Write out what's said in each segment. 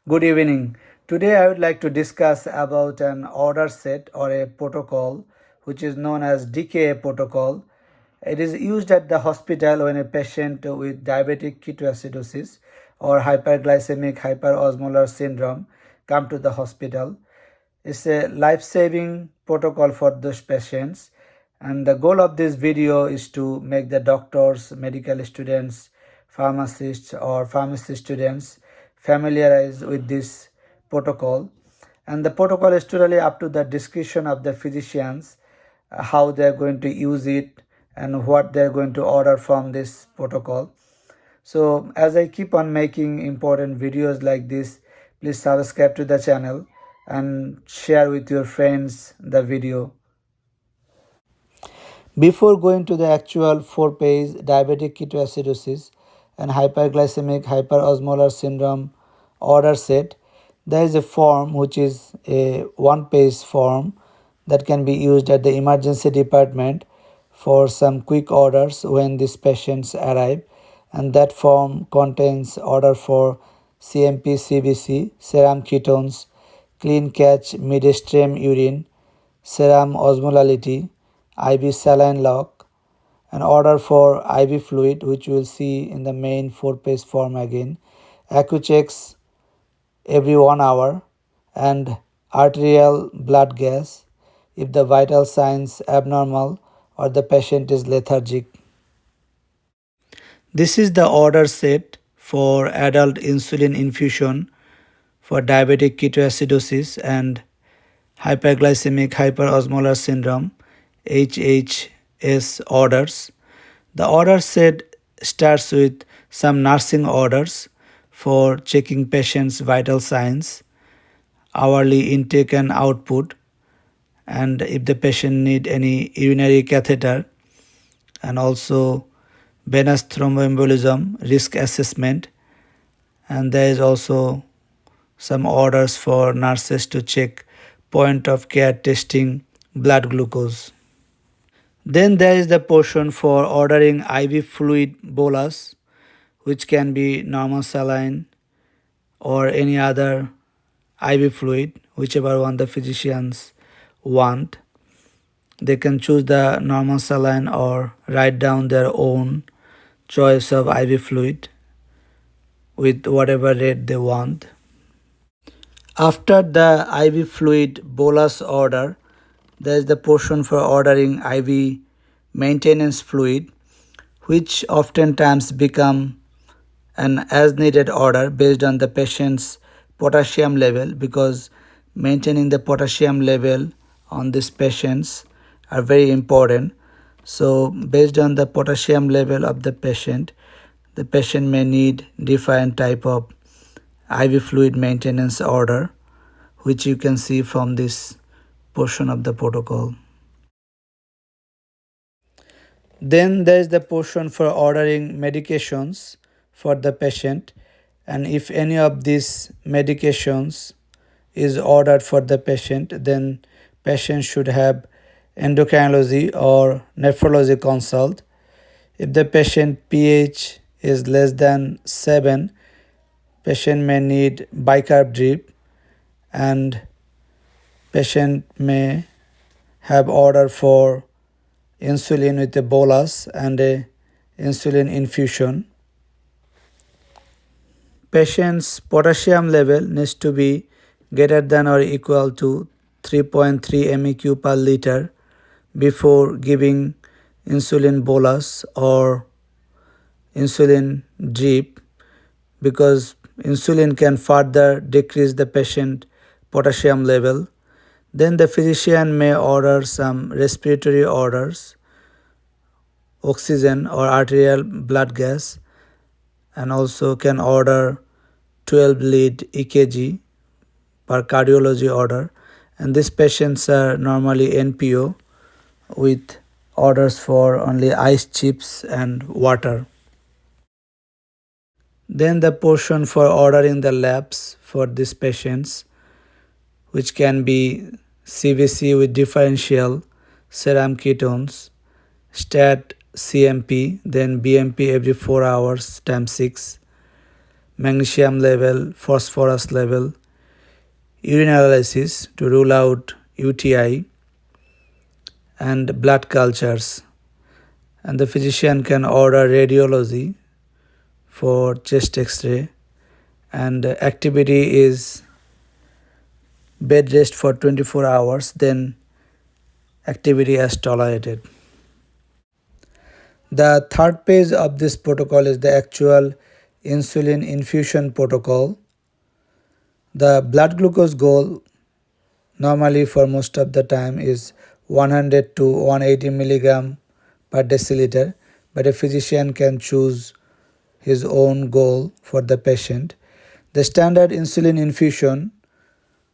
Good evening. Today I would like to discuss about an order set or a protocol which is known as DKA protocol. It is used at the hospital when a patient with diabetic ketoacidosis or hyperglycemic hyperosmolar syndrome come to the hospital. It's a life-saving protocol for those patients, and the goal of this video is to make the doctors, medical students, pharmacists or pharmacy students familiarize with this protocol. And the protocol is totally up to the discretion of the physicians, how they're going to use it and what they're going to order from this protocol. So as I keep on making important videos like this, please subscribe to the channel and share with your friends the video. Before going to the actual 4-page diabetic ketoacidosis and hyperglycemic hyperosmolar syndrome order set, there is a form which is a 1-page form that can be used at the emergency department for some quick orders when these patients arrive, and that form contains order for CMP CBC, serum ketones, clean catch midstream urine, serum osmolality, IV saline lock, an order for IV fluid which we will see in the main 4-page form again, checks every 1 hour, and arterial blood gas if the vital signs abnormal or the patient is lethargic. This is the order set for adult insulin infusion for diabetic ketoacidosis and hyperglycemic hyperosmolar syndrome HHS orders. The order set starts with some nursing orders for checking patients' vital signs, hourly intake and output, and if the patient need any urinary catheter, and also venous thromboembolism risk assessment, and there is also some orders for nurses to check point of care testing blood glucose. Then there is the portion for ordering IV fluid bolus, which can be normal saline or any other IV fluid, whichever one the physicians want. They can choose the normal saline or write down their own choice of IV fluid with whatever rate they want. After the IV fluid bolus order, there is the portion for ordering IV maintenance fluid, which oftentimes become an as needed order based on the patient's potassium level, because maintaining the potassium level on these patients are very important. So based on the potassium level of the patient may need different type of IV fluid maintenance order, which you can see from this portion of the protocol. Then there is the portion for ordering medications for the patient, and if any of these medications is ordered for the patient, then patient should have endocrinology or nephrology consult. If the patient pH is less than 7, patient may need bicarb drip, and patient may have order for insulin with a bolus and a insulin infusion. Patient's potassium level needs to be greater than or equal to 3.3 MEq per liter before giving insulin bolus or insulin drip, because insulin can further decrease the patient potassium level. Then the physician may order some respiratory orders, oxygen or arterial blood gas, and also can order 12 lead EKG per cardiology order. And these patients are normally NPO with orders for only ice chips and water. Then the portion for ordering the labs for these patients, which can be CBC with differential serum ketones, STAT CMP, then BMP every 4 hours times 6, magnesium level, phosphorus level, urine analysis to rule out UTI, and blood cultures. And the physician can order radiology for chest x-ray, and activity is bed rest for 24 hours, then activity as tolerated. The third page of this protocol is the actual insulin infusion protocol. The blood glucose goal normally for most of the time is 100 to 180 milligram per deciliter, but a physician can choose his own goal for the patient. The standard insulin infusion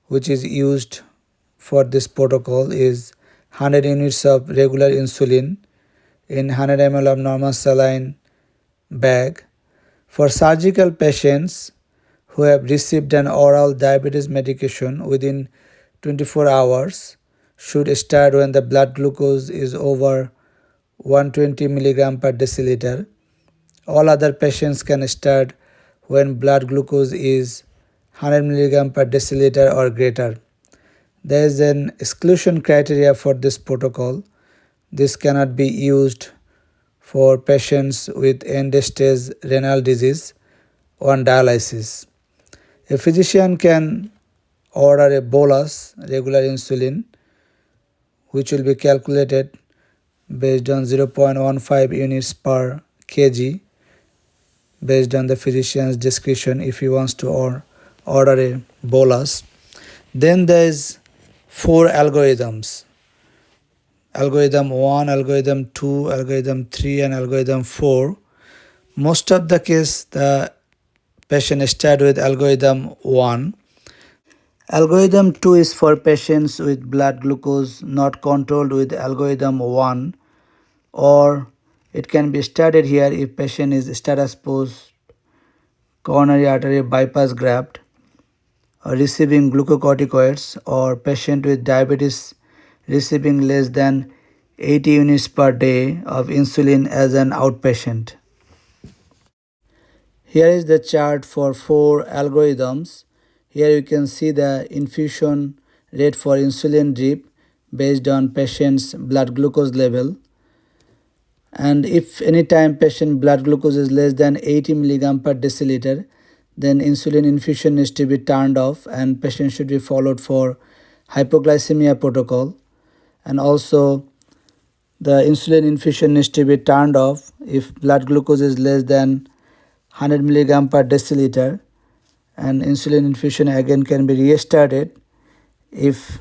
which is used for this protocol is 100 units of regular insulin in 100 ml of normal saline bag. For surgical patients who have received an oral diabetes medication within 24 hours should start when the blood glucose is over 120 mg per deciliter. All other patients can start when blood glucose is 100 mg per deciliter or greater. There is an exclusion criteria for this protocol. This cannot be used for patients with end-stage renal disease on dialysis. A physician can order a bolus regular insulin which will be calculated based on 0.15 units per kg based on the physician's discretion if he wants to order a bolus. Then there is 4 algorithms. Algorithm 1, algorithm 2, algorithm 3 and algorithm 4. Most of the case the patient start with algorithm 1. Algorithm 2 is for patients with blood glucose not controlled with algorithm 1, or it can be started here if patient is status post coronary artery bypass graft or receiving glucocorticoids, or patient with diabetes receiving less than 80 units per day of insulin as an outpatient. Here is the chart for 4 algorithms. Here you can see the infusion rate for insulin drip based on patient's blood glucose level. And if any time patient blood glucose is less than 80 mg per deciliter, then insulin infusion needs to be turned off and patient should be followed for hypoglycemia protocol. And also the insulin infusion needs to be turned off if blood glucose is less than 100 mg per deciliter, and insulin infusion again can be restarted if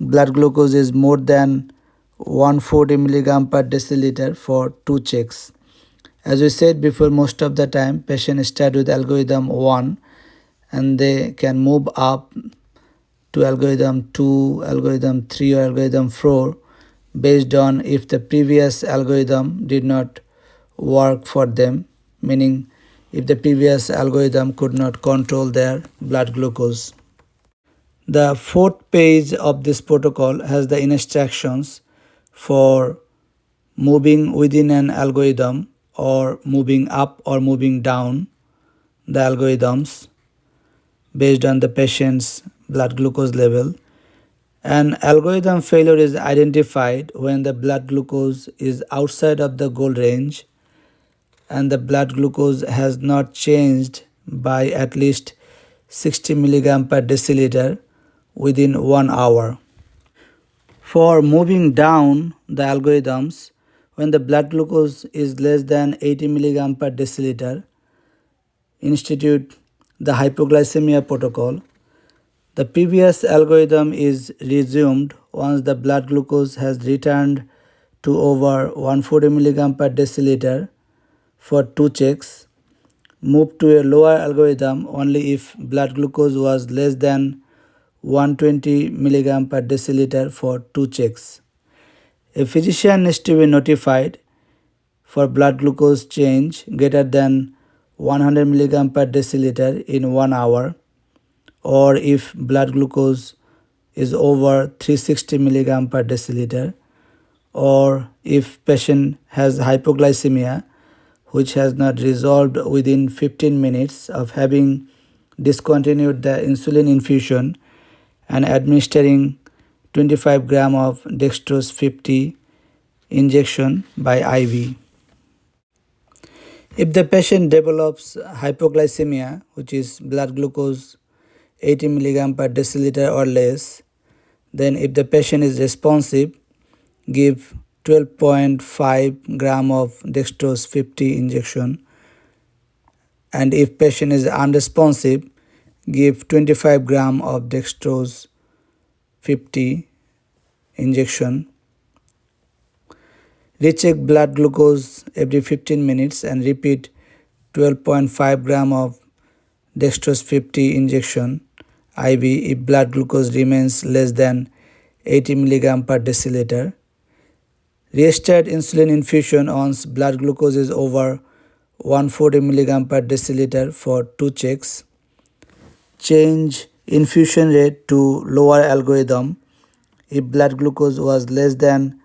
blood glucose is more than 140 mg per deciliter for 2 checks. As we said before, most of the time patients start with algorithm 1 and they can move up to algorithm 2, algorithm 3 or algorithm 4 based on if the previous algorithm did not work for them, meaning if the previous algorithm could not control their blood glucose. The 4th page of this protocol has the instructions for moving within an algorithm or moving up or moving down the algorithms based on the patient's blood glucose level. An algorithm failure is identified when the blood glucose is outside of the goal range and the blood glucose has not changed by at least 60 mg per deciliter within 1 hour. For moving down the algorithms, when the blood glucose is less than 80 mg per deciliter, institute the hypoglycemia protocol. The previous algorithm is resumed once the blood glucose has returned to over 140 mg per deciliter for 2 checks. Move to a lower algorithm only if blood glucose was less than 120 mg per deciliter for 2 checks. A physician needs to be notified for blood glucose change greater than 100 mg per deciliter in 1 hour, or if blood glucose is over 360 mg per deciliter, or if patient has hypoglycemia which has not resolved within 15 minutes of having discontinued the insulin infusion and administering 25 gram of dextrose 50 injection by IV. If the patient develops hypoglycemia, which is blood glucose 80 mg per deciliter or less, then if the patient is responsive, give 12.5 gram of dextrose 50 injection, and if patient is unresponsive, give 25 gram of dextrose 50 injection. Recheck blood glucose every 15 minutes and repeat 12.5 gram of dextrose 50 injection IV if blood glucose remains less than 80 mg per deciliter. Restart insulin infusion once blood glucose is over 140 mg per deciliter for 2 checks. Change infusion rate to lower algorithm if blood glucose was less than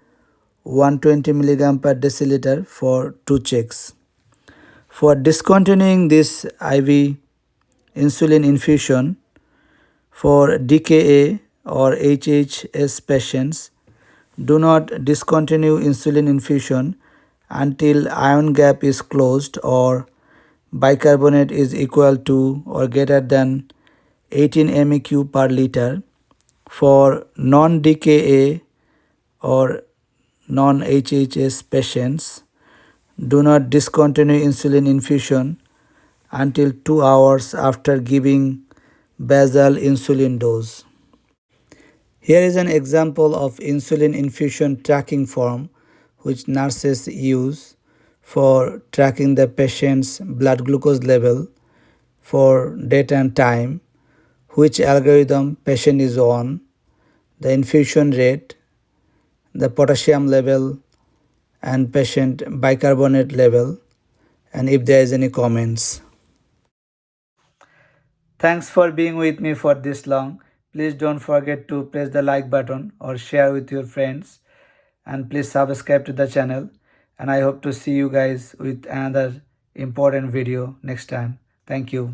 120 mg per deciliter for 2 checks. For discontinuing this IV insulin infusion for DKA or HHS patients, do not discontinue insulin infusion until ion gap is closed or bicarbonate is equal to or greater than 18 MEq per liter. For non-DKA or non-HHS patients, do not discontinue insulin infusion until 2 hours after giving basal insulin dose. Here is an example of insulin infusion tracking form which nurses use for tracking the patient's blood glucose level for date and time, which algorithm patient is on, the infusion rate, the potassium level, and patient bicarbonate level, and if there is any comments. Thanks for being with me for this long. Please don't forget to press the like button or share with your friends, and please subscribe to the channel, and I hope to see you guys with another important video next time. Thank you.